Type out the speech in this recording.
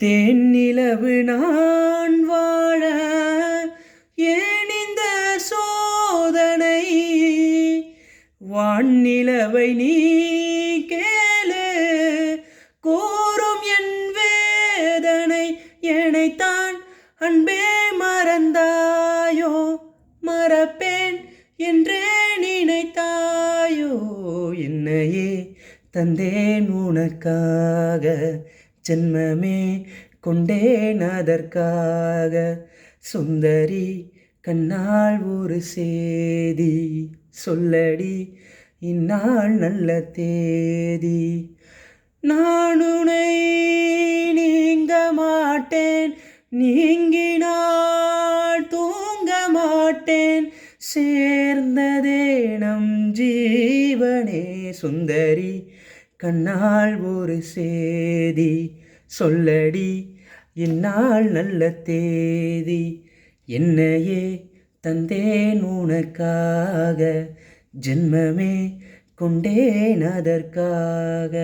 தேனிலவு நான் வாழ ஏன் இந்த சோதனை? வானிலவை நீ கேளு, கோரும் என் வேதனை. என்னைத்தான் அன்பே மறந்தாயோ, மறப்பேன் என்றே நினைத்தாயோ? என்னையே தந்தேன் உனக்காக, ஜென்மமே கொண்டேன் அதற்காக. சுந்தரி கண்ணால் ஒரு சேதி சொல்லடி, இந்நாள் நல்ல தேதி. நான் உன்னை நீங்க மாட்டேன், நீங்கினால் தூங்க மாட்டேன். சேர்ந்ததே நம் ஜீவனே. சுந்தரி கண்ணால் ஒரு சேதி சொல்லடி, இந்நாள் நல்ல தேதி. என்னையே தந்தேன் உனக்காக, ஜென்மமே கொண்டேன் அதற்காக.